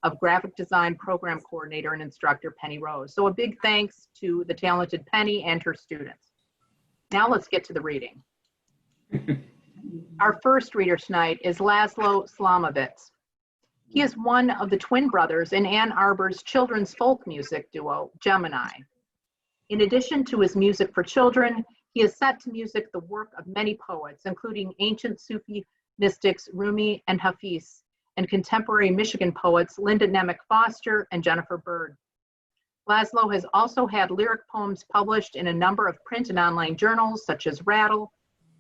of graphic design program coordinator and instructor Penny Rose. So a big thanks to the talented Penny and her students. Now let's get to the reading. Our first reader tonight is Laszlo Slomovits. He is one of the twin brothers in Ann Arbor's children's folk music duo, Gemini. In addition to his music for children, he has set to music the work of many poets, including ancient Sufi mystics Rumi and Hafiz, and contemporary Michigan poets Linda Nemec Foster and Jennifer Bird. Laszlo has also had lyric poems published in a number of print and online journals such as Rattle,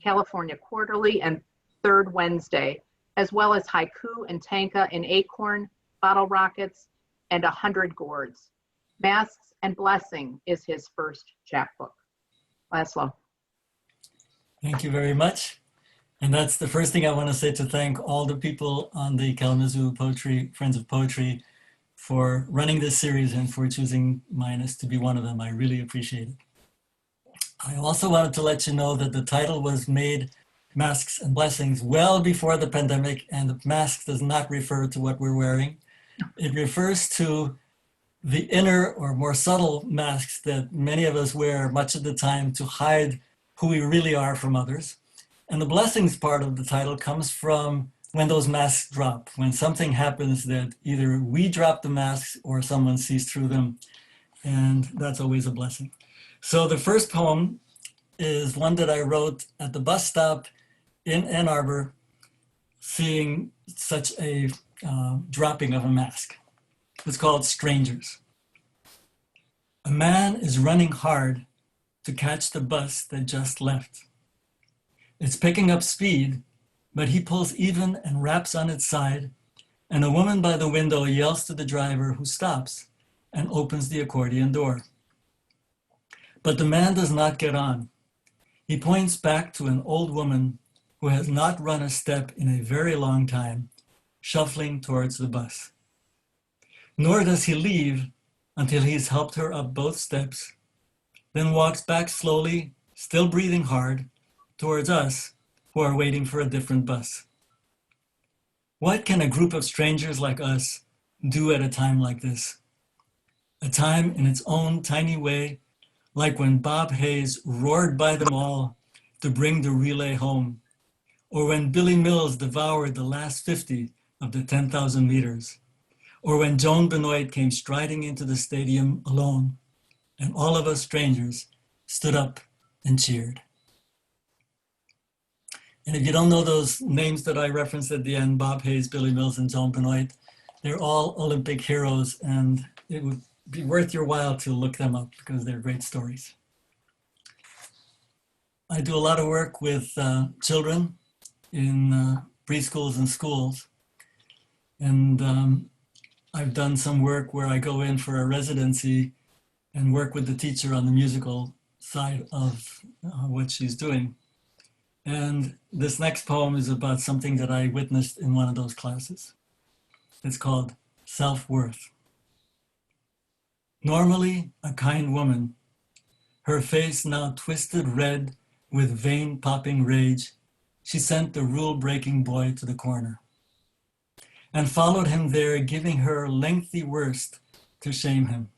California Quarterly, and Third Wednesday, as well as haiku and tanka in Acorn, Bottle Rockets, and 100 Gourds. Masks and Blessing is his first chapbook. Laszlo. Thank you very much. And that's the first thing I want to say, to thank all the people on the Kalamazoo Poetry, Friends of Poetry, for running this series and for choosing mine as to be one of them. I really appreciate it. I also wanted to let you know that the title was made Masks and Blessings well before the pandemic, and the mask does not refer to what we're wearing. It refers to the inner or more subtle masks that many of us wear much of the time to hide who we really are from others. And the blessings part of the title comes from when those masks drop, when something happens that either we drop the masks or someone sees through them, and that's always a blessing. So the first poem is one that I wrote at the bus stop in Ann Arbor, seeing such a dropping of a mask. It's called Strangers. A man is running hard to catch the bus that just left. It's picking up speed, but he pulls even and raps on its side, and a woman by the window yells to the driver, who stops and opens the accordion door. But the man does not get on. He points back to an old woman who has not run a step in a very long time, shuffling towards the bus. Nor does he leave until he's helped her up both steps, then walks back slowly, still breathing hard, towards us who are waiting for a different bus. What can a group of strangers like us do at a time like this? A time in its own tiny way, like when Bob Hayes roared by them all to bring the relay home, or when Billy Mills devoured the last 50 of the 10,000 meters, or when Joan Benoit came striding into the stadium alone, and all of us strangers stood up and cheered. And if you don't know those names that I referenced at the end, Bob Hayes, Billy Mills, and Joan Benoit, they're all Olympic heroes, and it would be worth your while to look them up because they're great stories. I do a lot of work with children in preschools and schools. And I've done some work where I go in for a residency and work with the teacher on the musical side of what she's doing. And this next poem is about something that I witnessed in one of those classes. It's called Self-Worth. Normally a kind woman, her face now twisted red with vein-popping rage, she sent the rule-breaking boy to the corner and followed him there, giving her lengthy worst to shame him.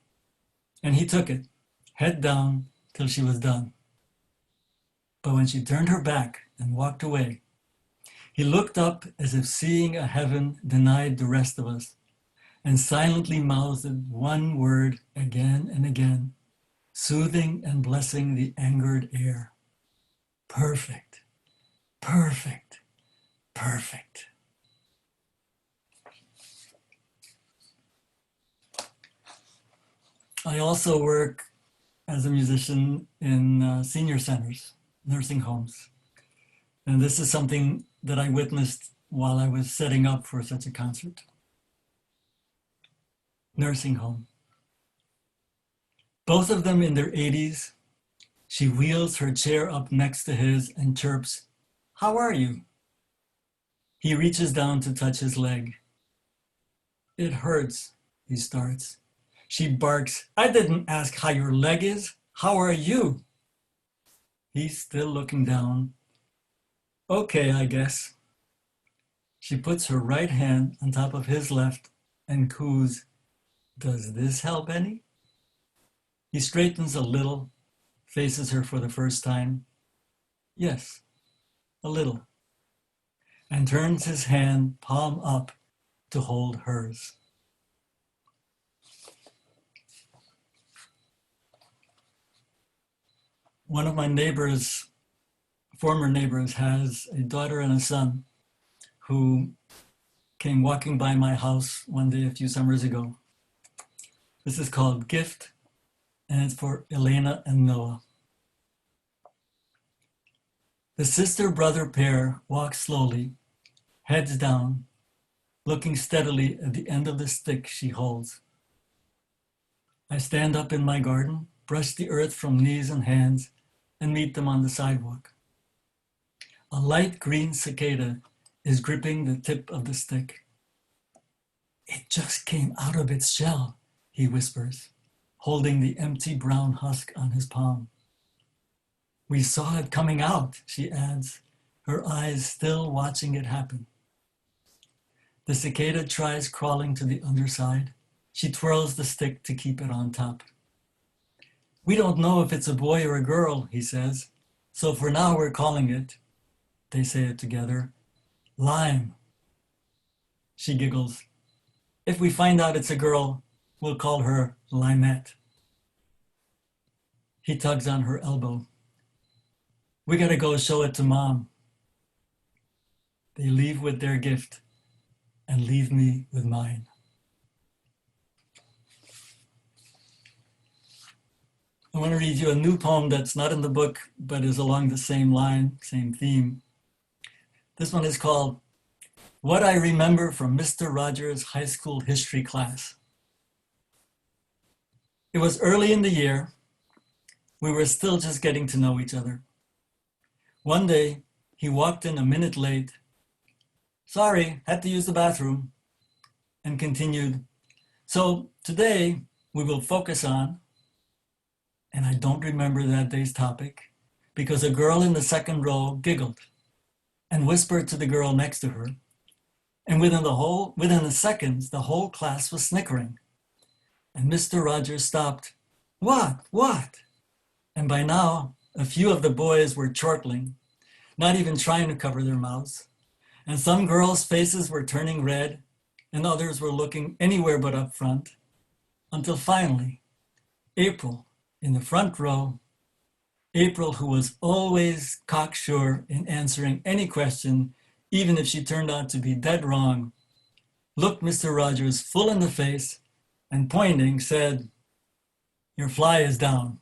And he took it, head down, till she was done. But when she turned her back and walked away, he looked up as if seeing a heaven denied the rest of us, and silently mouthed one word again and again, soothing and blessing the angered air. Perfect, perfect, perfect. I also work as a musician in senior centers, nursing homes. And this is something that I witnessed while I was setting up for such a concert. Nursing home. Both of them in their 80s. She wheels her chair up next to his and chirps, "How are you?" He reaches down to touch his leg. "It hurts," he starts. She barks, "I didn't ask how your leg is. How are you?" He's still looking down. "Okay, I guess." She puts her right hand on top of his left and coos, "Does this help any?" He straightens a little, faces her for the first time. "Yes, a little," and turns his hand palm up to hold hers. One of my neighbors, former neighbors, has a daughter and a son who came walking by my house one day a few summers ago. This is called Gift, and it's for Elena and Noah. The sister-brother pair walk slowly, heads down, looking steadily at the end of the stick she holds. I stand up in my garden, brush the earth from knees and hands, and meet them on the sidewalk. A light green cicada is gripping the tip of the stick. "It just came out of its shell," he whispers, holding the empty brown husk on his palm. "We saw it coming out," she adds, her eyes still watching it happen. The cicada tries crawling to the underside. She twirls the stick to keep it on top. "We don't know if it's a boy or a girl," he says, "so for now we're calling it," they say it together, "Lime." She giggles. "If we find out it's a girl, we'll call her Limette." He tugs on her elbow. "We gotta go show it to Mom." They leave with their gift and leave me with mine. I want to read you a new poem that's not in the book, but is along the same line, same theme. This one is called "What I Remember from Mr. Rogers' High School History Class." It was early in the year. We were still just getting to know each other. One day, he walked in a minute late. "Sorry, had to use the bathroom," and continued, "So today we will focus on," and I don't remember that day's topic because a girl in the second row giggled and whispered to the girl next to her. And within the seconds, the whole class was snickering. And Mr. Rogers stopped. What? And by now, a few of the boys were chortling, not even trying to cover their mouths. And some girls' faces were turning red, and others were looking anywhere but up front, until finally, April, in the front row, April, who was always cocksure in answering any question, even if she turned out to be dead wrong, looked Mr. Rogers full in the face and pointing said, "Your fly is down."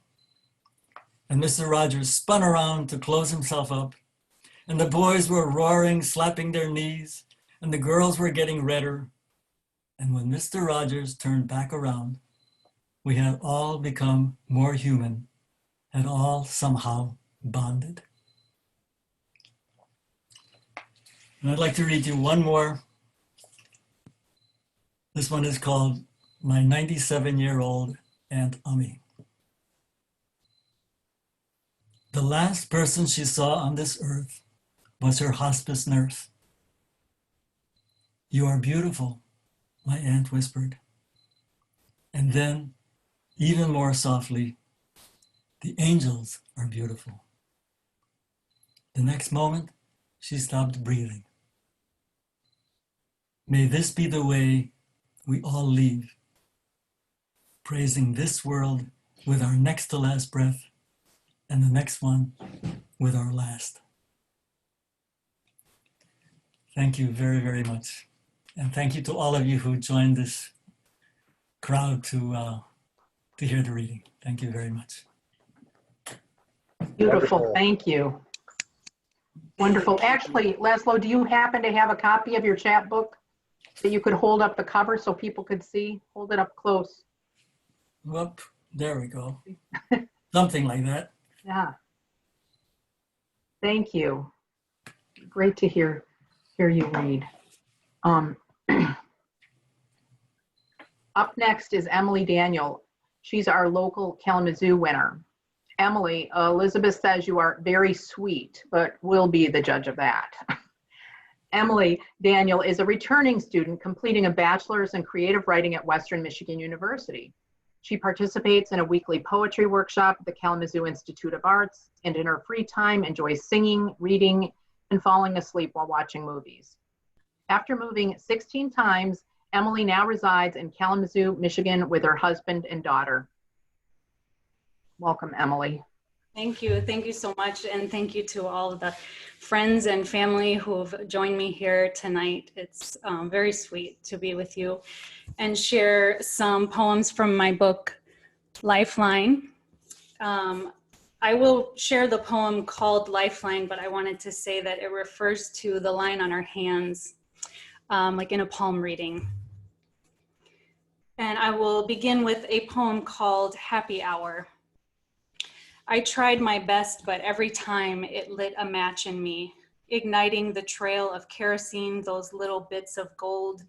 And Mr. Rogers spun around to close himself up, and the boys were roaring, slapping their knees, and the girls were getting redder. And when Mr. Rogers turned back around, we had all become more human, had all somehow bonded. And I'd like to read you one more. This one is called "My 97-Year-Old Aunt Ummy." The last person she saw on this earth was her hospice nurse. "You are beautiful," my aunt whispered. And then, even more softly, "The angels are beautiful." The next moment, she stopped breathing. May this be the way we all leave, praising this world with our next to last breath and the next one with our last. Thank you very, very much. And thank you to all of you who joined this crowd to hear the reading. Thank you very much. Beautiful, Wonderful. thank you. Wonderful. Actually, Laszlo, do you happen to have a copy of your chapbook that you could hold up the cover so people could see? Hold it up close. Whoop, there we go. Something like that. Yeah. Thank you. Great to hear you read. Up next is Emily Daniel. She's our local Kalamazoo winner. Emily, Elizabeth says you are very sweet, but we'll be the judge of that. Emily Daniel is a returning student completing a bachelor's in creative writing at Western Michigan University. She participates in a weekly poetry workshop at the Kalamazoo Institute of Arts, and in her free time enjoys singing, reading, and falling asleep while watching movies. After moving 16 times, Emily now resides in Kalamazoo, Michigan with her husband and daughter. Welcome, Emily. Thank you. Thank you so much. And thank you to all of the friends and family who have joined me here tonight. It's very sweet to be with you and share some poems from my book, Lifeline. I will share the poem called Lifeline, but I wanted to say that it refers to the line on our hands, like in a palm reading. And I will begin with a poem called Happy Hour. I tried my best, but every time it lit a match in me, igniting the trail of kerosene. Those little bits of gold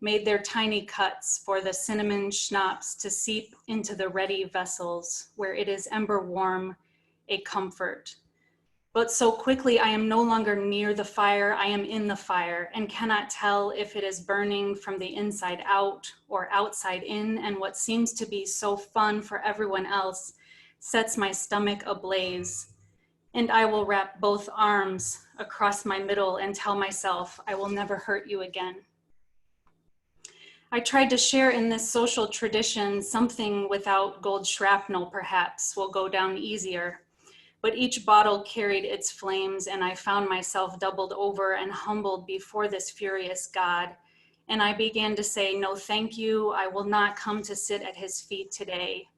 made their tiny cuts for the cinnamon schnapps to seep into the ready vessels where it is ember warm, a comfort. But so quickly I am no longer near the fire, I am in the fire and cannot tell if it is burning from the inside out or outside in, and what seems to be so fun for everyone else sets my stomach ablaze. And I will wrap both arms across my middle and tell myself I will never hurt you again. I tried to share in this social tradition something without gold shrapnel, perhaps, will go down easier. But each bottle carried its flames, and I found myself doubled over and humbled before this furious God. And I began to say, no, thank you. I will not come to sit at his feet today.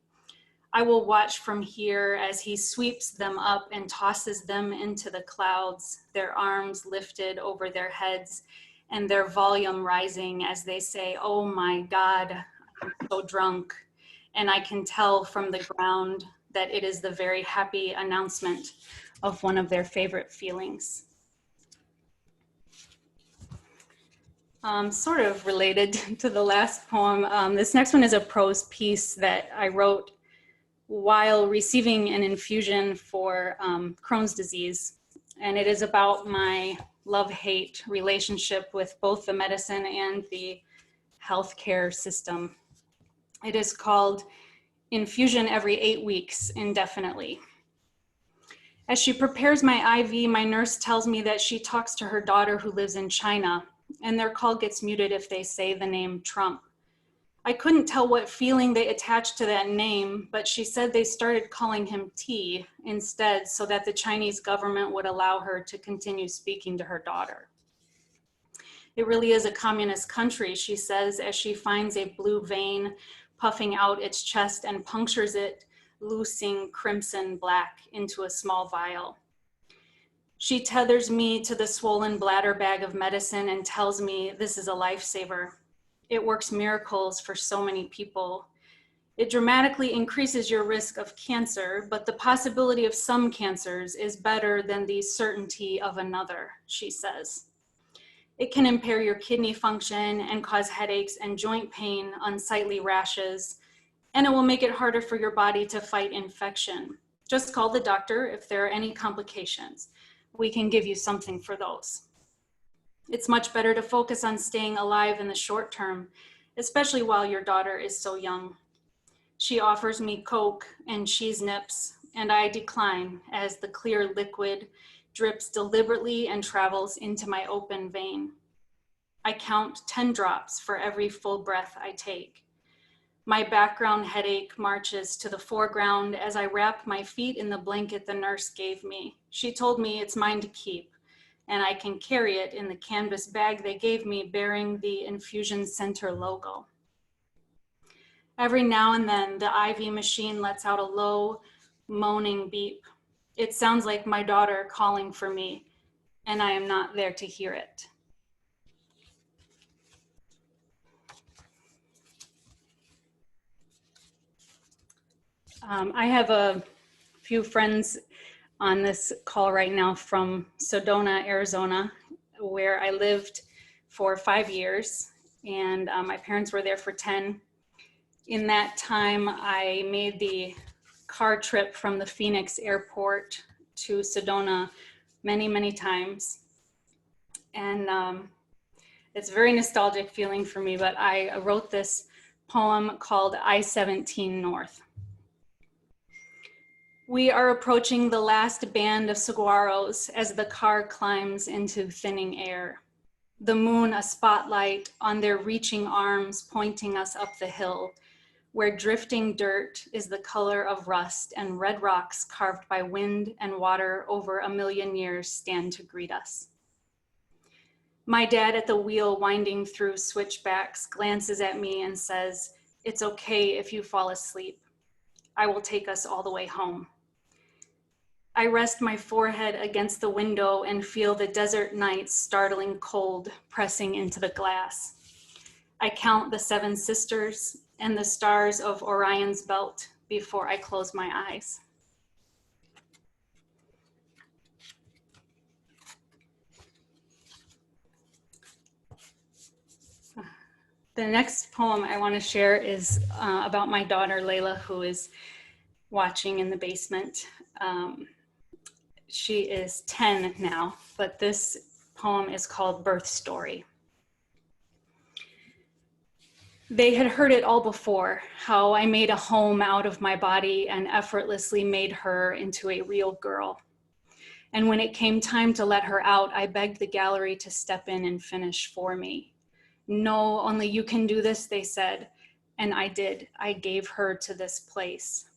I will watch from here as he sweeps them up and tosses them into the clouds, their arms lifted over their heads and their volume rising as they say, oh my God, I'm so drunk. And I can tell from the ground that it is the very happy announcement of one of their favorite feelings. Sort of related to the last poem, this next one is a prose piece that I wrote while receiving an infusion for Crohn's disease. And it is about my love-hate relationship with both the medicine and the healthcare system. It is called Infusion Every 8 Weeks Indefinitely. As she prepares my IV, my nurse tells me that she talks to her daughter who lives in China, and their call gets muted if they say the name Trump. I couldn't tell what feeling they attached to that name, but she said they started calling him T instead so that the Chinese government would allow her to continue speaking to her daughter. It really is a communist country, she says, as she finds a blue vein puffing out its chest and punctures it, loosing crimson black into a small vial. She tethers me to the swollen bladder bag of medicine and tells me this is a lifesaver. It works miracles for so many people. It dramatically increases your risk of cancer, but the possibility of some cancers is better than the certainty of another, she says. It can impair your kidney function and cause headaches and joint pain, unsightly rashes, and it will make it harder for your body to fight infection. Just call the doctor if there are any complications. We can give you something for those. It's much better to focus on staying alive in the short term, especially while your daughter is so young. She offers me Coke and cheese nips, and I decline as the clear liquid drips deliberately and travels into my open vein. I count 10 drops for every full breath I take. My background headache marches to the foreground as I wrap my feet in the blanket the nurse gave me. She told me it's mine to keep, and I can carry it in the canvas bag they gave me bearing the infusion center logo. Every now and then, the IV machine lets out a low, moaning beep. It sounds like my daughter calling for me, and I am not there to hear it. I have a few friends on this call right now from Sedona, Arizona, where I lived for 5 years, and my parents were there for 10. In that time, I made the car trip from the Phoenix airport to Sedona many, many times. And it's a very nostalgic feeling for me, but I wrote this poem called I-17 North. We are approaching the last band of saguaros as the car climbs into thinning air. The moon a spotlight on their reaching arms pointing us up the hill, where drifting dirt is the color of rust and red rocks carved by wind and water over a million years stand to greet us. My dad at the wheel winding through switchbacks glances at me and says, "It's okay if you fall asleep. I will take us all the way home." I rest my forehead against the window and feel the desert night's startling cold pressing into the glass. I count the 7 sisters and the stars of Orion's belt before I close my eyes. The next poem I want to share is about my daughter, Layla, who is watching in the basement. She is 10 now, but this poem is called Birth Story. They had heard it all before, how I made a home out of my body and effortlessly made her into a real girl. And when it came time to let her out, I begged the gallery to step in and finish for me. "No, only you can do this," they said. And I did. I gave her to this place.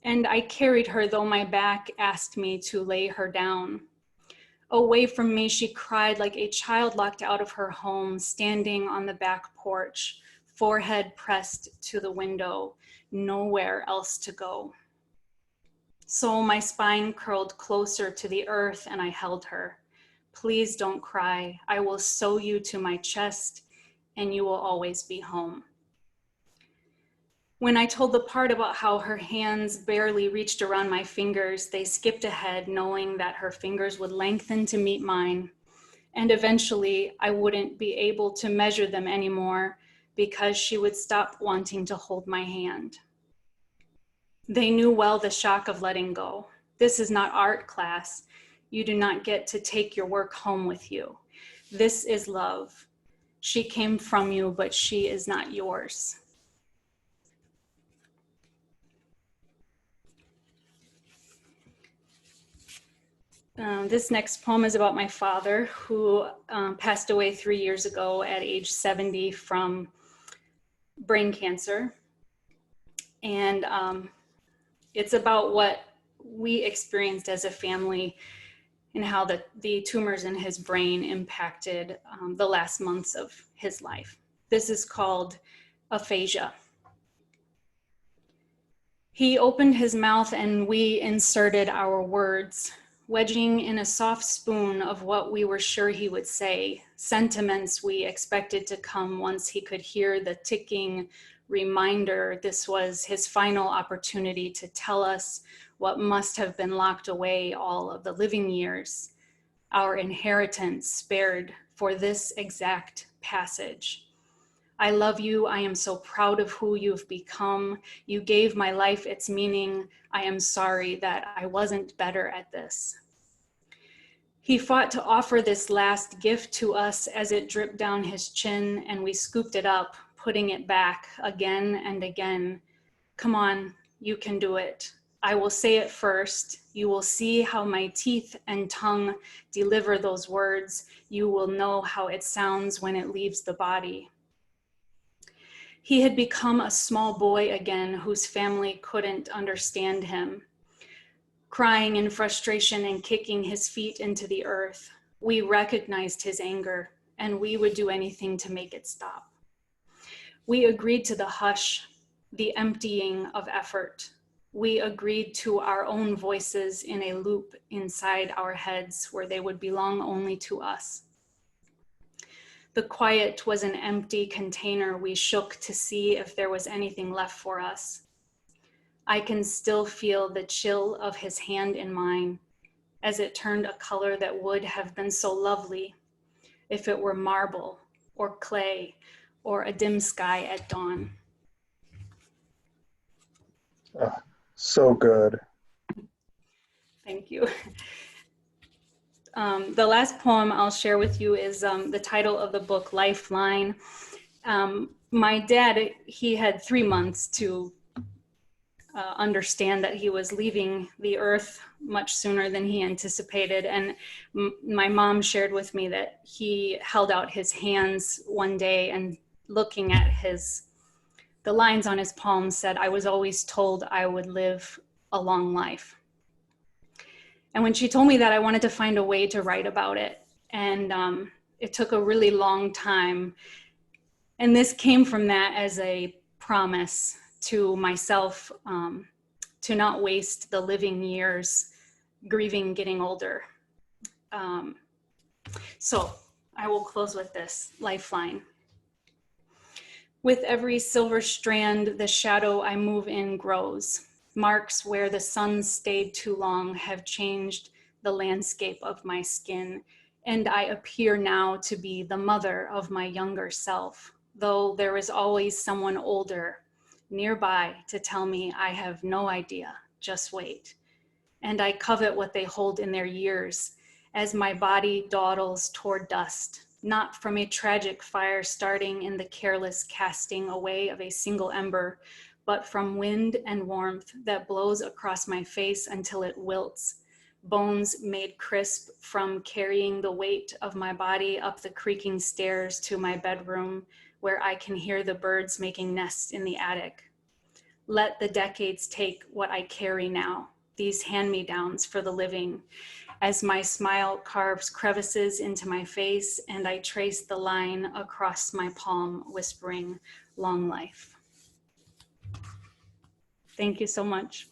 And I carried her, though my back asked me to lay her down. Away from me, she cried like a child locked out of her home, standing on the back porch, forehead pressed to the window, nowhere else to go. So my spine curled closer to the earth and I held her. "Please don't cry. I will sew you to my chest and you will always be home." When I told the part about how her hands barely reached around my fingers, they skipped ahead, knowing that her fingers would lengthen to meet mine. And eventually I wouldn't be able to measure them anymore because she would stop wanting to hold my hand. They knew well the shock of letting go. This is not art class. You do not get to take your work home with you. This is love. She came from you, but she is not yours. This next poem is about my father, who passed away 3 years ago at age 70 from brain cancer. And it's about what we experienced as a family and how the tumors in his brain impacted the last months of his life. This is called aphasia. He opened his mouth and we inserted our words, wedging in a soft spoon of what we were sure he would say, sentiments we expected to come once he could hear the ticking reminder this was his final opportunity to tell us what must have been locked away all of the living years, our inheritance spared for this exact passage. "I love you. I am so proud of who you've become. You gave my life its meaning. I am sorry that I wasn't better at this." He fought to offer this last gift to us as it dripped down his chin, and we scooped it up, putting it back again and again. "Come on, you can do it. I will say it first. You will see how my teeth and tongue deliver those words. You will know how it sounds when it leaves the body." He had become a small boy again whose family couldn't understand him, crying in frustration and kicking his feet into the earth. We recognized his anger, and we would do anything to make it stop. We agreed to the hush, the emptying of effort. We agreed to our own voices in a loop inside our heads where they would belong only to us. The quiet was an empty container we shook to see if there was anything left for us. I can still feel the chill of his hand in mine as it turned a color that would have been so lovely if it were marble or clay or a dim sky at dawn. So good. Thank you. The last poem I'll share with you is the title of the book, Lifeline. My dad, he had 3 months to understand that he was leaving the earth much sooner than he anticipated. And my mom shared with me that he held out his hands one day and looking at the lines on his palms said, "I was always told I would live a long life." And when she told me that, I wanted to find a way to write about it. And it took a really long time. And this came from that as a promise to myself to not waste the living years grieving getting older. So I will close with this lifeline. With every silver strand, the shadow I move in grows. Marks where the sun stayed too long have changed the landscape of my skin, and I appear now to be the mother of my younger self, though there is always someone older nearby to tell me I have no idea, just wait. And I covet what they hold in their years as my body dawdles toward dust, not from a tragic fire starting in the careless casting away of a single ember, but from wind and warmth that blows across my face until it wilts, bones made crisp from carrying the weight of my body up the creaking stairs to my bedroom, where I can hear the birds making nests in the attic. Let the decades take what I carry now, these hand-me-downs for the living, as my smile carves crevices into my face and I trace the line across my palm, whispering, long life. Thank you so much.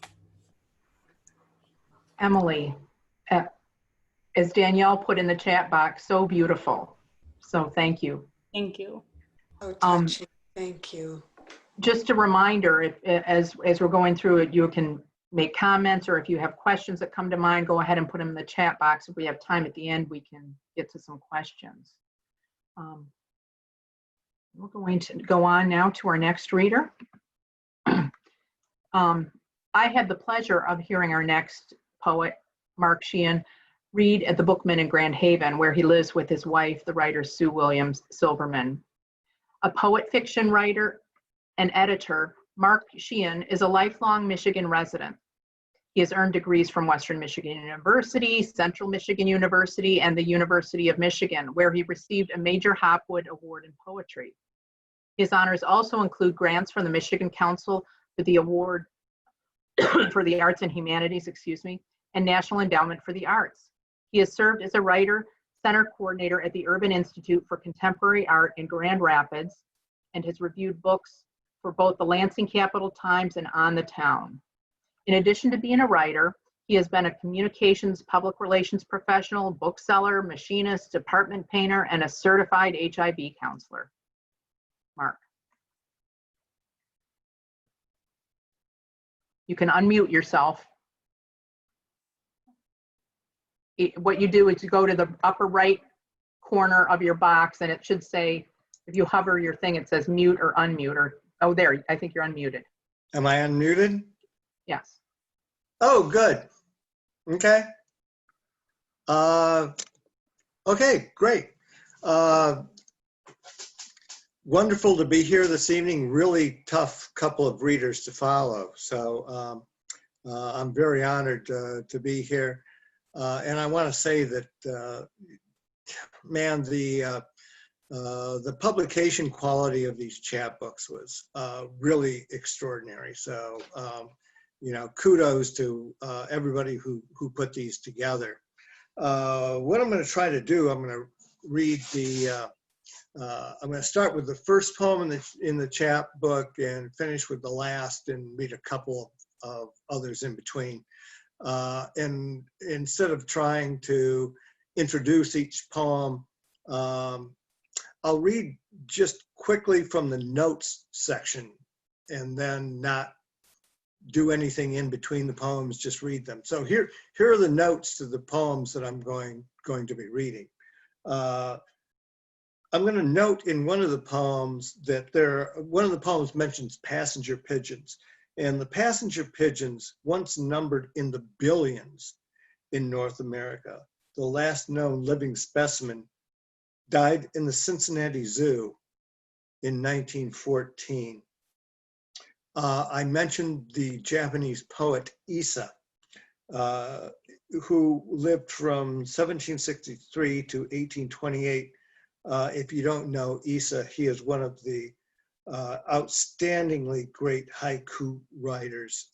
Emily, as Danielle put in the chat box, so beautiful. So thank you. Thank you. Oh, touching. Thank you. Just a reminder, as we're going through it, you can make comments, or if you have questions that come to mind, go ahead and put them in the chat box. If we have time at the end, we can get to some questions. We're going to go on now to our next reader. I had the pleasure of hearing our next poet, Marc Sheehan, read at the Bookman in Grand Haven, where he lives with his wife, the writer Sue Williams Silverman. A poet fiction writer and editor, Marc Sheehan is a lifelong Michigan resident. He has earned degrees from Western Michigan University, Central Michigan University, and the University of Michigan, where he received a major Hopwood Award in poetry. His honors also include grants from the Michigan Council for the Award for the Arts and Humanities, and National Endowment for the Arts. He has served as a writer, center coordinator at the Urban Institute for Contemporary Art in Grand Rapids, and has reviewed books for both the Lansing Capital Times and On the Town. In addition to being a writer, he has been a communications, public relations professional, bookseller, machinist, apartment painter, and a certified HIV counselor. Marc. You can unmute yourself. What you do is you go to the upper right corner of your box, and it should say, if you hover your thing, it says mute or unmute, or, oh, there, I think you're unmuted. Am I unmuted? Yes. Oh, good. Okay. Okay, great. Wonderful to be here this evening. Really tough couple of readers to follow. So I'm very honored to be here. And I want to say that, man, the publication quality of these chapbooks was really extraordinary. So, you know, kudos to everybody who put these together. What I'm going to try to do, I'm going to read the, I'm going to start with the first poem in the chapbook and finish with the last and read a couple of others in between. And instead of trying to introduce each poem, I'll read just quickly from the notes section and then not do anything in between the poems, just read them. So here are the notes to the poems that I'm going to be reading. I'm going to note in one of the poems that one of the poems mentions passenger pigeons, and the passenger pigeons once numbered in the billions in North America. the last known living specimen, died in the Cincinnati Zoo in 1914. I mentioned the Japanese poet Issa, who lived from 1763 to 1828. If you don't know Issa, he is one of the outstandingly great haiku writers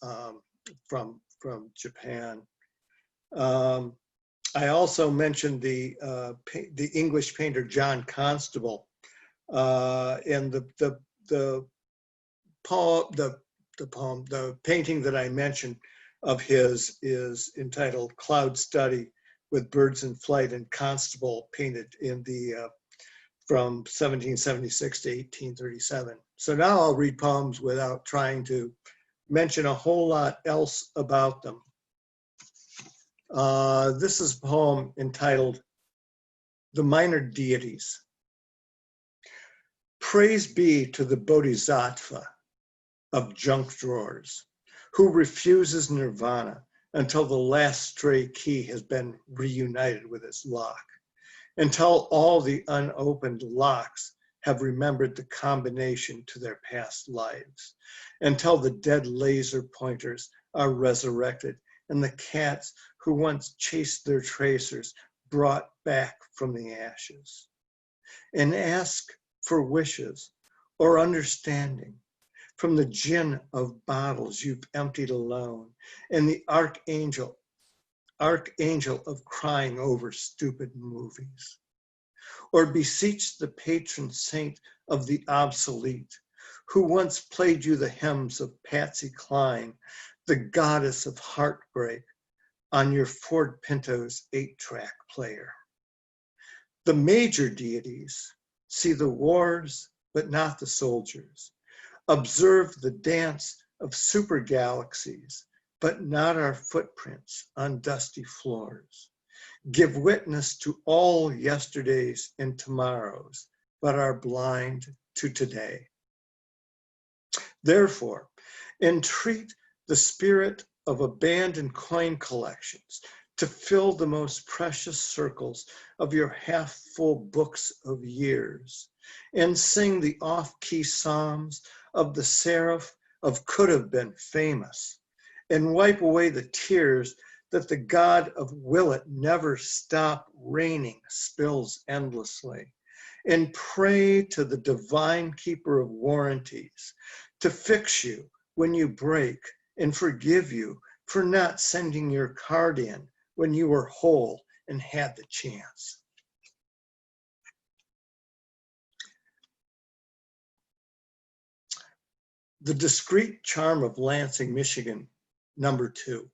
from Japan. I also mentioned the English painter John Constable, and the painting that I mentioned of his is entitled Cloud Study with Birds in Flight, and Constable painted in the from 1776 to 1837. So now I'll read poems without trying to mention a whole lot else about them. This is a poem entitled The Minor Deities. Praise be to the Bodhisattva of junk drawers, who refuses nirvana until the last stray key has been reunited with its lock, until all the unopened locks have remembered the combination to their past lives, until the dead laser pointers are resurrected and the cats who once chased their tracers brought back from the ashes. And ask for wishes or understanding from the gin of bottles you've emptied alone, and the archangel of crying over stupid movies. Or beseech the patron saint of the obsolete, who once played you the hymns of Patsy Cline, the goddess of heartbreak, on your Ford Pinto's 8-track player. The major deities see the wars, but not the soldiers. Observe the dance of super galaxies, but not our footprints on dusty floors. Give witness to all yesterdays and tomorrows, but are blind to today. Therefore, entreat the spirit of abandoned coin collections to fill the most precious circles of your half-full books of years, and sing the off-key psalms of the seraph of could have been famous, and wipe away the tears that the God of will it never stop raining spills endlessly, and pray to the divine keeper of warranties to fix you when you break and forgive you for not sending your card in when you were whole and had the chance. The Discreet Charm of Lansing, Michigan, #2.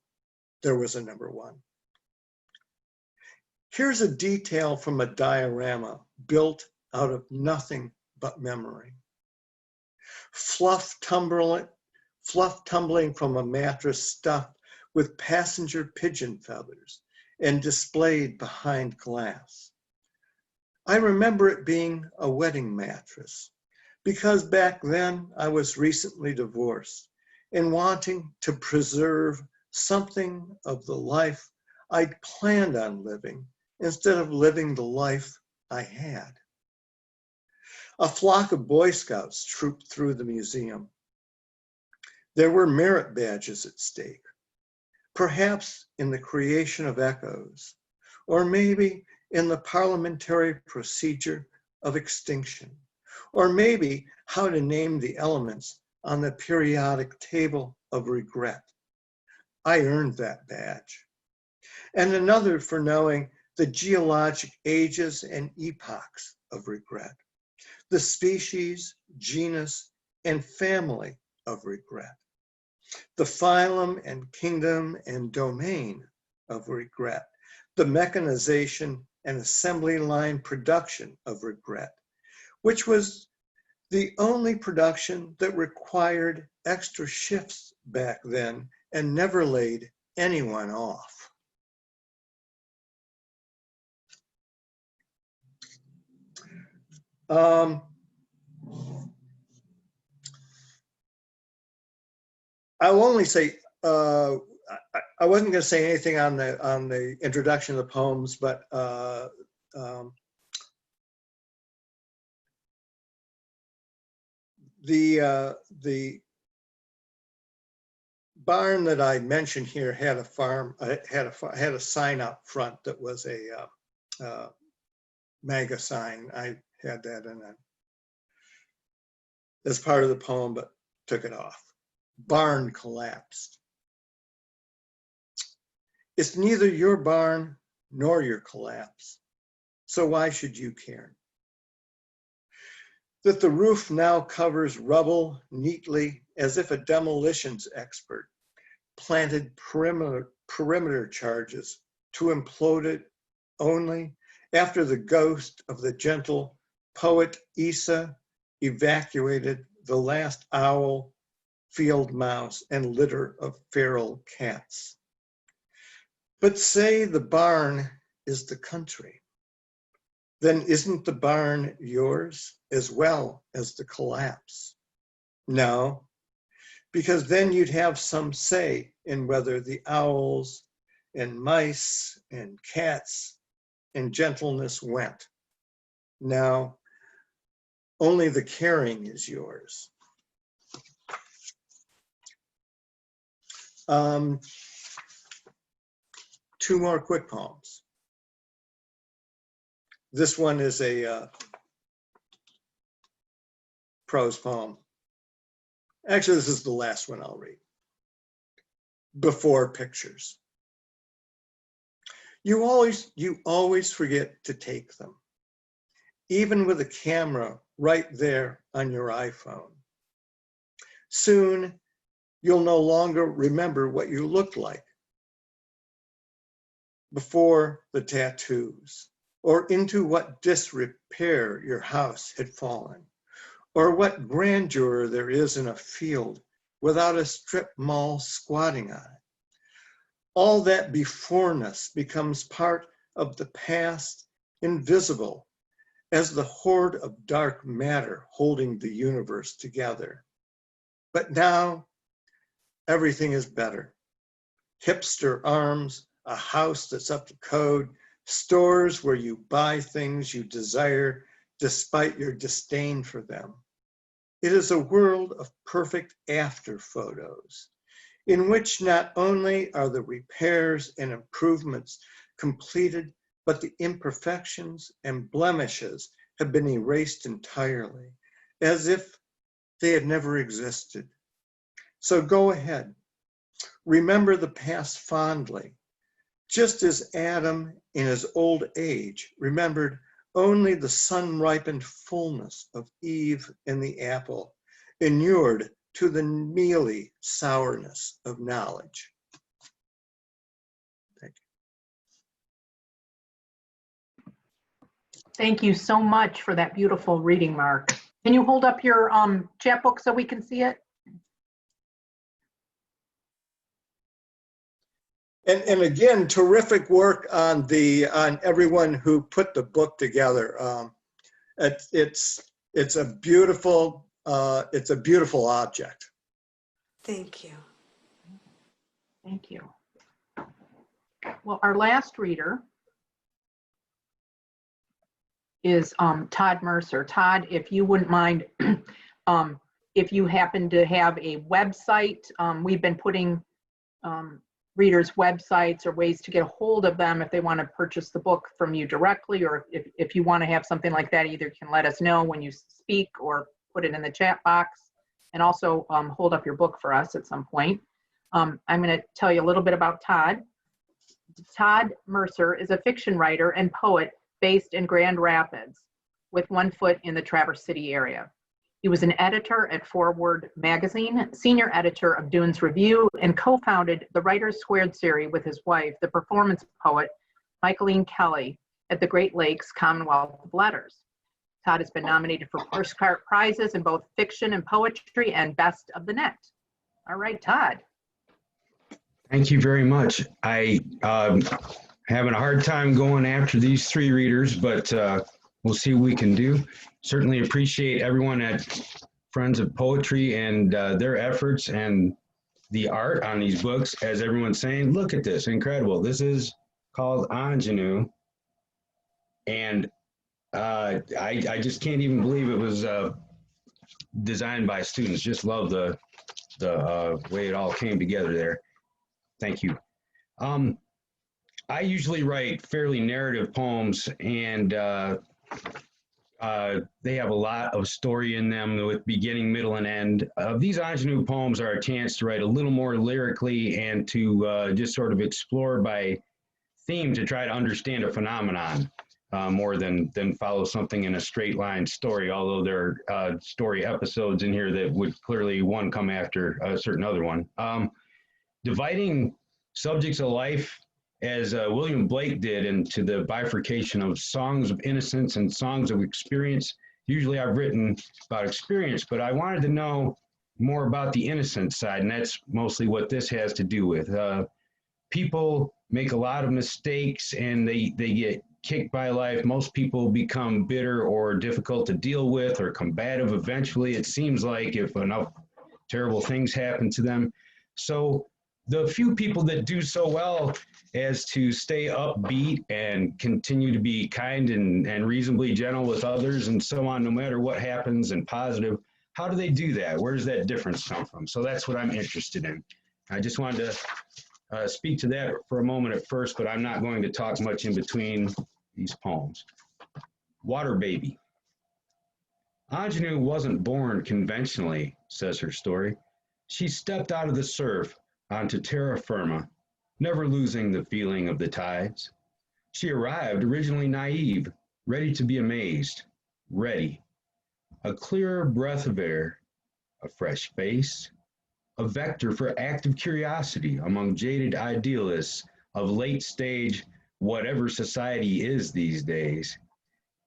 There was a #1. Here's a detail from a diorama built out of nothing but memory. Fluff tumbling from a mattress stuffed with passenger pigeon feathers and displayed behind glass. I remember it being a wedding mattress, because back then I was recently divorced and wanting to preserve something of the life I'd planned on living instead of living the life I had. A flock of Boy Scouts trooped through the museum. There were merit badges at stake, perhaps in the creation of echoes, or maybe in the parliamentary procedure of extinction, or maybe how to name the elements on the periodic table of regret. I earned that badge. And another for knowing the geologic ages and epochs of regret, the species, genus, and family of regret, the phylum and kingdom and domain of regret, the mechanization and assembly line production of regret, which was the only production that required extra shifts back then and never laid anyone off. I will only say I wasn't going to say anything on the introduction of the poems, but the barn that I mentioned here had a farm, had a sign up front that was a MAGA sign. I had that in it as part of the poem, but took it off. Barn collapsed. It's neither your barn nor your collapse, so why should you care? That the roof now covers rubble neatly as if a demolitions expert planted perimeter charges to implode it only after the ghost of the gentle poet Isa evacuated the last owl, field mouse, and litter of feral cats. But say the barn is the country, then isn't the barn yours as well as the collapse? No, because then you'd have some say in whether the owls and mice and cats and gentleness went. Now, only the caring is yours. Two more quick poems. This one is a prose poem. Actually, this is the last one I'll read. Before pictures. You always forget to take them, even with a camera right there on your iPhone. Soon, you'll no longer remember what you looked like before the tattoos, or into what disrepair your house had fallen, or what grandeur there is in a field without a strip mall squatting on it. All that beforeness becomes part of the past, invisible, as the horde of dark matter holding the universe together. But now, everything is better. Hipster arms, a house that's up to code, stores where you buy things you desire despite your disdain for them. It is a world of perfect after photos, in which not only are the repairs and improvements completed, but the imperfections and blemishes have been erased entirely, as if they had never existed. So go ahead, remember the past fondly, just as Adam in his old age remembered only the sun-ripened fullness of Eve and the apple, inured to the mealy sourness of knowledge. Thank you. Thank you so much for that beautiful reading, Mark. Can you hold up your chapbook so we can see it? And again, terrific work on everyone who put the book together. It's a beautiful object. Thank you. Thank you. Well, our last reader is Todd Mercer. Todd, if you wouldn't mind, if you happen to have a website, we've been putting readers' websites or ways to get a hold of them if they want to purchase the book from you directly, or if you want to have something like that, either you can let us know when you speak or put it in the chat box, and also hold up your book for us at some point. I'm going to tell you a little bit about Todd. Todd Mercer is a fiction writer and poet based in Grand Rapids with one foot in the Traverse City area. He was an editor at Forward Magazine, senior editor of Dunes Review, and co-founded the Writers Squared series with his wife, the performance poet Michaeline Kelly, at the Great Lakes Commonwealth of Letters. Todd has been nominated for Pushcart prizes in both fiction and poetry and Best of the Net. All right, Todd. Thank you very much. I having a hard time going after these three readers, but we'll see what we can do. Certainly appreciate everyone at Friends of Poetry and their efforts and the art on these books, as everyone's saying, look at this, incredible. This is called Ingenue. And I just can't even believe it was designed by students. Just love the way it all came together there. Thank you. I usually write fairly narrative poems, and they have a lot of story in them with beginning, middle, and end. These ingenue poems are a chance to write a little more lyrically and to just sort of explore by theme to try to understand a phenomenon more than follow something in a straight line story, although there are story episodes in here that would clearly one come after a certain other one. Dividing subjects of life, as William Blake did, into the bifurcation of songs of innocence and songs of experience. Usually I've written about experience, but I wanted to know more about the innocent side, and that's mostly what this has to do with. People make a lot of mistakes and they get kicked by life. Most people become bitter or difficult to deal with or combative eventually. It seems like if enough terrible things happen to them. So the few people that do so well as to stay upbeat and continue to be kind and reasonably gentle with others and so on, no matter what happens, and positive, how do they do that? Where does that difference come from? So that's what I'm interested in. I just wanted to speak to that for a moment at first, but I'm not going to talk much in between these poems. Water Baby. Ingenue wasn't born conventionally, says her story. She stepped out of the surf onto terra firma, never losing the feeling of the tides. She arrived originally naive, ready to be amazed, ready. A clearer breath of air, a fresh face, a vector for active curiosity among jaded idealists of late stage, whatever society is these days.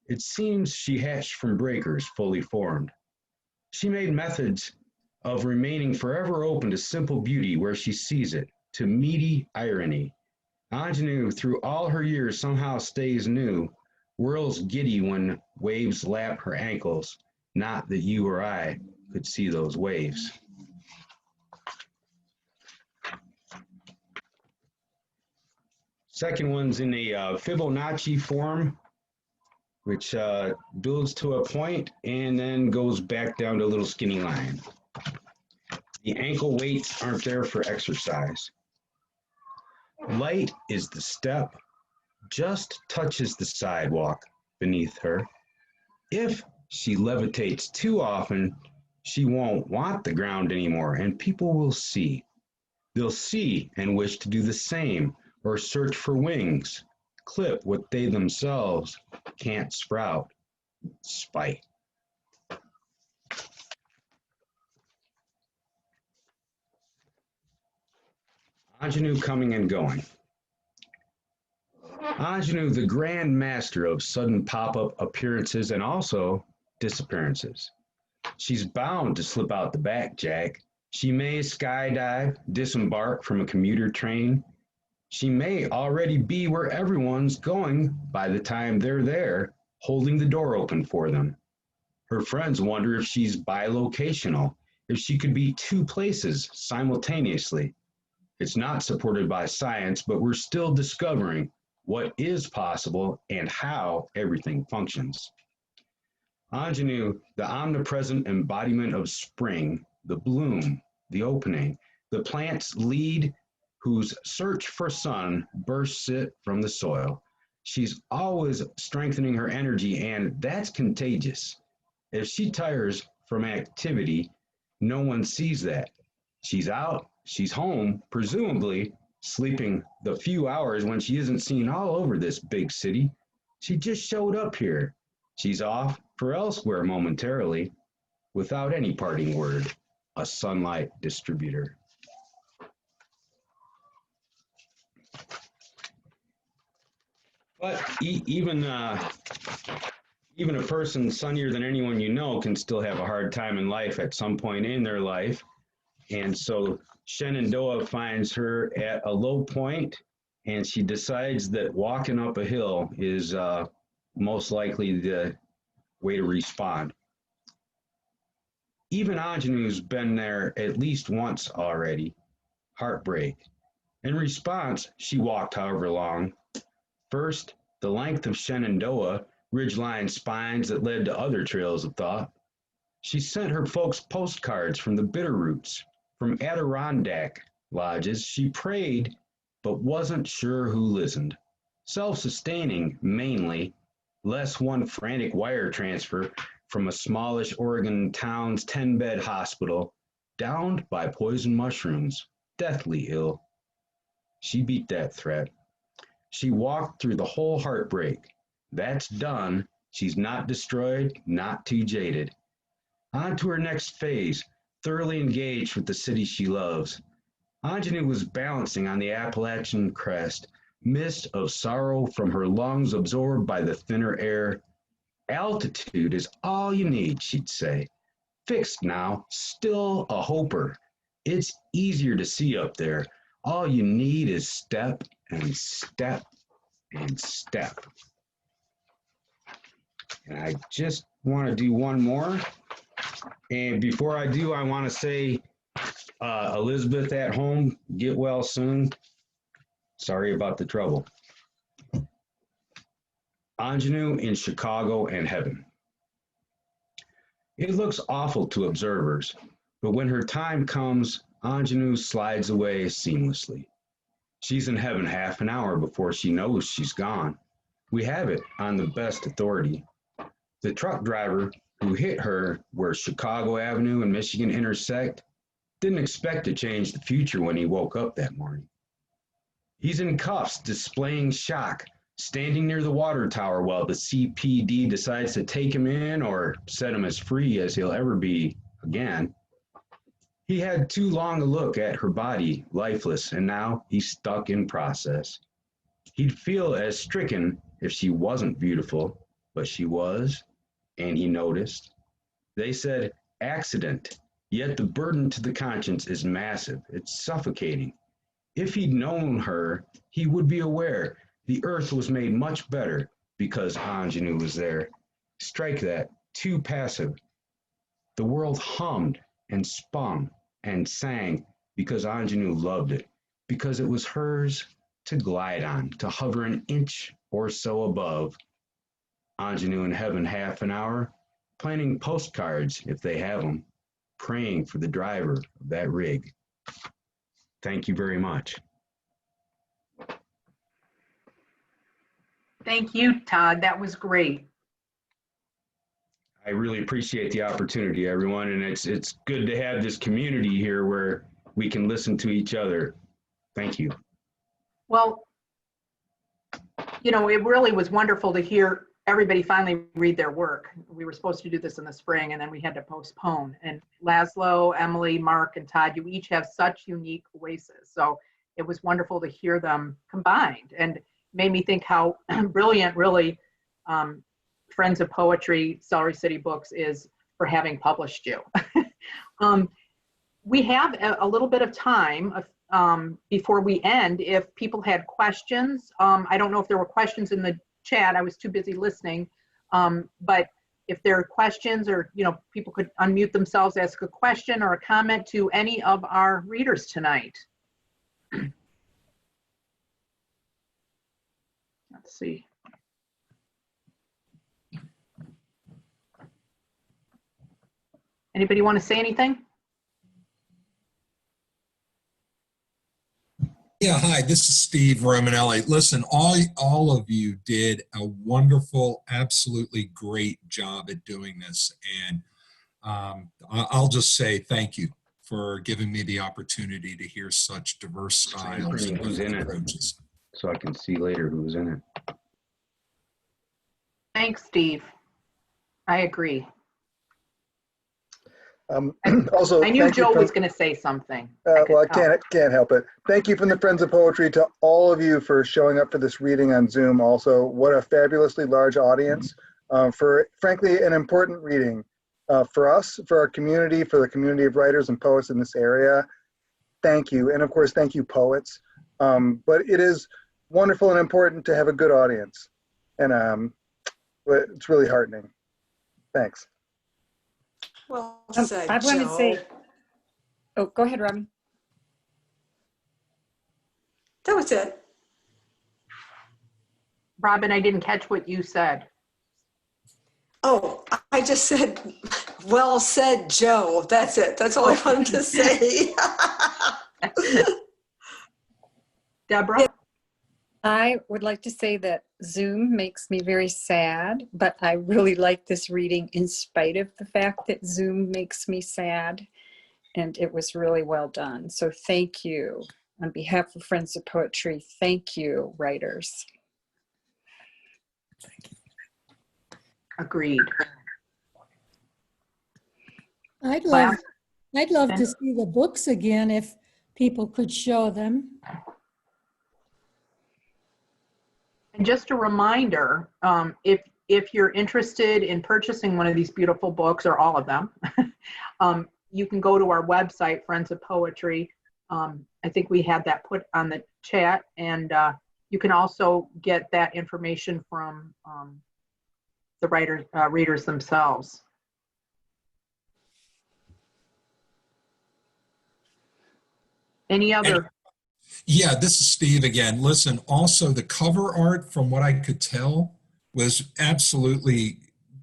It seems she hatched from breakers fully formed. She made methods of remaining forever open to simple beauty where she sees it, to meaty irony. Ingenue, through all her years, somehow stays new, whirls giddy when waves lap her ankles, not that you or I could see those waves. Second one's in a Fibonacci form, which builds to a point and then goes back down to a little skinny line. The ankle weights aren't there for exercise. Light is the step, just touches the sidewalk beneath her. If she levitates too often, she won't want the ground anymore, and people will see. They'll see and wish to do the same, or search for wings, clip what they themselves can't sprout. Spite. Ingenue coming and going. Ingenue, the grand master of sudden pop-up appearances and also disappearances. She's bound to slip out the back, Jack. She may skydive, disembark from a commuter train. She may already be where everyone's going by the time they're there, holding the door open for them. Her friends wonder if she's bilocational, if she could be two places simultaneously. It's not supported by science, but we're still discovering what is possible and how everything functions. Ingenue, the omnipresent embodiment of spring, the bloom, the opening, the plant's lead, whose search for sun bursts it from the soil. She's always strengthening her energy, and that's contagious. If she tires from activity, no one sees that. She's out, she's home, presumably sleeping the few hours when she isn't seen all over this big city. She just showed up here. She's off for elsewhere momentarily, without any parting word, a sunlight distributor. But even a person sunnier than anyone you know can still have a hard time in life at some point in their life. And so Shenandoah finds her at a low point, and she decides that walking up a hill is most likely the way to respond. Even Ingenue's been there at least once already. heartbreak. In response, she walked however long. First, the length of Shenandoah, ridgeline spines that led to other trails of thought. She sent her folks postcards from the Bitterroots, from Adirondack lodges. She prayed, but wasn't sure who listened. Self-sustaining, mainly, less one frantic wire transfer from a smallish Oregon town's 10-bed hospital, downed by poison mushrooms, deathly ill. She beat that threat. She walked through the whole heartbreak. That's done. She's not destroyed, not too jaded. On to her next phase, thoroughly engaged with the city she loves. Anjanu was balancing on the Appalachian crest, mist of sorrow from her lungs absorbed by the thinner air. Altitude is all you need, she'd say. Fixed now, still a hoper. It's easier to see up there. All you need is step and step and step. And I just want to do one more. And before I do, I want to say, Elizabeth at home, get well soon. Sorry about the trouble. Anjanu in Chicago and heaven. It looks awful to observers, but when her time comes, Anjanu slides away seamlessly. She's in heaven half an hour before she knows she's gone. We have it on the best authority. The truck driver who hit her where Chicago Avenue and Michigan intersect didn't expect to change the future when he woke up that morning. He's in cuffs, displaying shock, standing near the water tower while the CPD decides to take him in or set him as free as he'll ever be again. He had too long a look at her body, lifeless, and now he's stuck in process. He'd feel as stricken if she wasn't beautiful, but she was, and he noticed. They said accident, yet the burden to the conscience is massive. It's suffocating. If he'd known her, he would be aware the earth was made much better because Anjanu was there. Strike that, too passive. The world hummed and spun and sang because Anjanu loved it, because it was hers to glide on, to hover an inch or so above. Anjanu in heaven half an hour, planning postcards if they have them, praying for the driver of that rig. Thank you very much. Thank you, Todd. That was great. I really appreciate the opportunity, everyone, and it's good to have this community here where we can listen to each other. Thank you. Well, you know, it really was wonderful to hear everybody finally read their work. We were supposed to do this in the spring and then we had to postpone. And Laszlo, Emily, Mark, and Todd, you each have such unique voices. So it was wonderful to hear them combined and made me think how brilliant really Friends of Poetry, Celery City Books is for having published you. We have a little bit of time before we end. If people had questions, I don't know if there were questions in the chat. I was too busy listening. But if there are questions or, you know, people could unmute themselves, ask a question or a comment to any of our readers tonight. Let's see. Anybody want to say anything? Yeah, hi, this is Steve Romanelli. Listen, all of you did a wonderful, absolutely great job at doing this. And I'll just say thank you for giving me the opportunity to hear such diverse styles and Who's in it? approaches. So I can see later who's in it. Thanks, Steve. I agree. Also, I knew thank you Joe from- was going to say something. well, I can't help it. Thank you from the Friends of Poetry to all of you for showing up for this reading on Zoom. Also, what a fabulously large audience for, frankly, an important reading for us, for our community, for the community of writers and poets in this area. Thank you. And of course, thank you, poets. But it is wonderful and important to have a good audience. And it's really heartening. Thanks. Well said, I want to Joe. say, oh, go ahead, Robin. That was it. Robin, I didn't catch what you said. Oh, I just said, well said, Joe. That's it. That's all I wanted to say. Deborah? I would like to say that Zoom makes me very sad, but I really like this reading in spite of the fact that Zoom makes me sad. And it was really well done. So thank you. On behalf of Friends of Poetry, thank you, writers. Agreed. I'd love Last- to see the books again if people could show them. And just a reminder, if you're interested in purchasing one of these beautiful books, or all of them, you can go to our website, Friends of Poetry. I think we had that put on the chat, and you can also get that information from the readers themselves. Any other? Yeah, this is Steve again. Listen, also the cover art, from what I could tell, was absolutely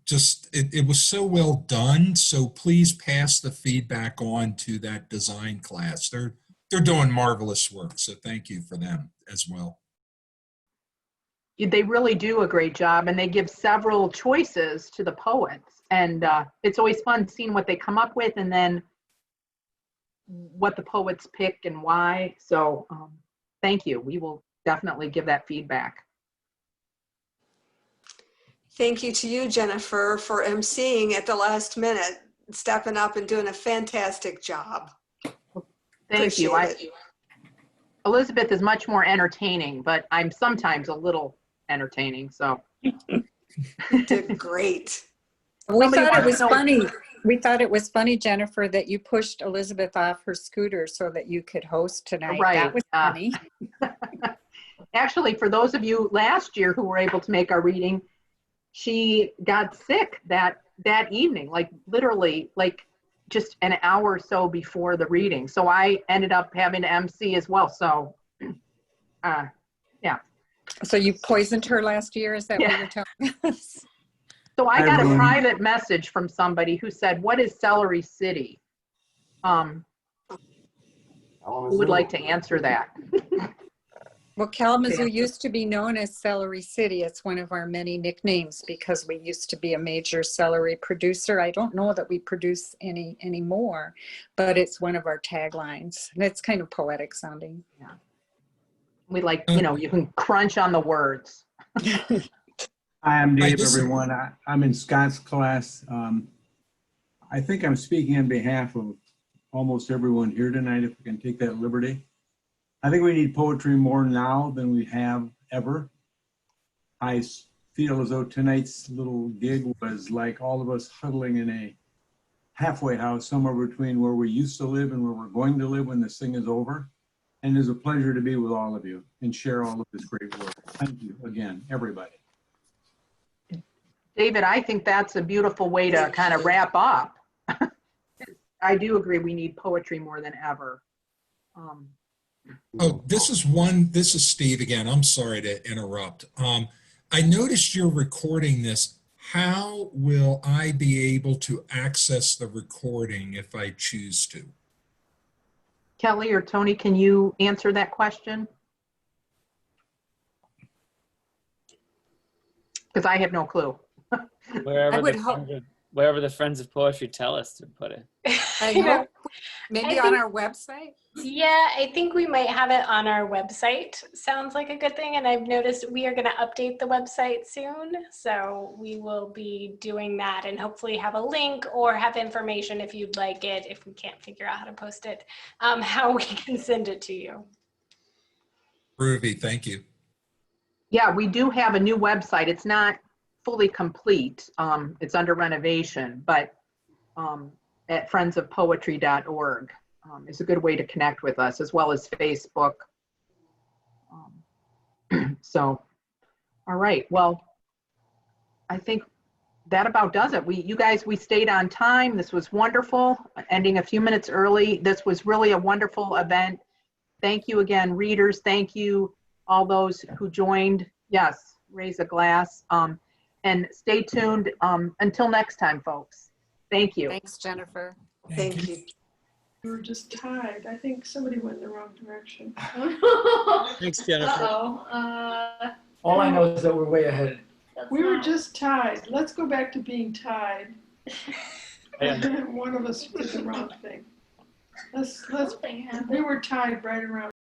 just, it was so well done. So please pass the feedback on to that design class. They're doing marvelous work. So thank you for them as well. They really do a great job, and they give several choices to the poets. And it's always fun seeing what they come up with, and then what the poets pick and why. So thank you. We will definitely give that feedback. Thank you to you, Jennifer, for emceeing at the last minute, stepping up and doing a fantastic job. Thank you. Appreciate it. Elizabeth is much more entertaining, but I'm sometimes a little entertaining, so. You did great. We Somebody thought it wants was to know- funny. We thought it was funny, Jennifer, that you pushed Elizabeth off her scooter so that you could host tonight. Right, That was funny. Actually, for those of you last year who were able to make our reading, she got sick that evening, like literally like just an hour or so before the reading. So I ended up having to MC as well. So yeah. So you poisoned her last year? Is that what Yeah. you're telling us? So I Hi, got a everyone. private message from somebody who said, "What is Celery City?" Who would like to answer that? Well, Kalamazoo used to be known as Celery City. It's one of our many nicknames because we used to be a major celery producer. I don't know that we produce any anymore, but it's one of our taglines. And it's kind of poetic sounding. We like, you can crunch on the words. Hi, I'm Hi, Dave, this is- everyone. I'm in Scott's class. I think I'm speaking on behalf of almost everyone here tonight, if we can take that liberty. I think we need poetry more now than we have ever. I feel as though tonight's little gig was like all of us huddling in a halfway house somewhere between where we used to live and where we're going to live when this thing is over. And it's a pleasure to be with all of you and share all of this great work. Thank you again, everybody. David, I think that's a beautiful way to kind of wrap up. I do agree we need poetry more than ever. Oh, this is Steve again. I'm sorry to interrupt. I noticed you're recording this. How will I be able to access the recording if I choose to? Kelly or Tony, can you answer that question? Because I have no clue. I would hope- Wherever the Friends of Poetry tell us to put it. I You know, hope maybe I on think- our website. Yeah, I think we might have it on our website. Sounds like a good thing. And I've noticed we are going to update the website soon. So we will be doing that and hopefully have a link or have information if you'd like it, if we can't figure out how to post it, how we can send it to you. Groovy, thank you. Yeah, we do have a new website. It's not fully complete. It's under renovation, but at friendsofpoetry.org is a good way to connect with us, as well as Facebook. So, all right. Well, I think that about does it. You guys, we stayed on time. This was wonderful. Ending a few minutes early. This was really a wonderful event. thank you again, readers. Thank you, all those who joined. Yes, raise a glass. And stay tuned until next time, folks. Thank you. Thanks, Jennifer. Thank you. We were just tied. I think somebody went in the wrong direction. Thanks, Jennifer. Uh-oh. All I know is that we're way ahead. We were just tied. Let's go back to being tied. Yeah. One of us did the wrong thing. We were tied right around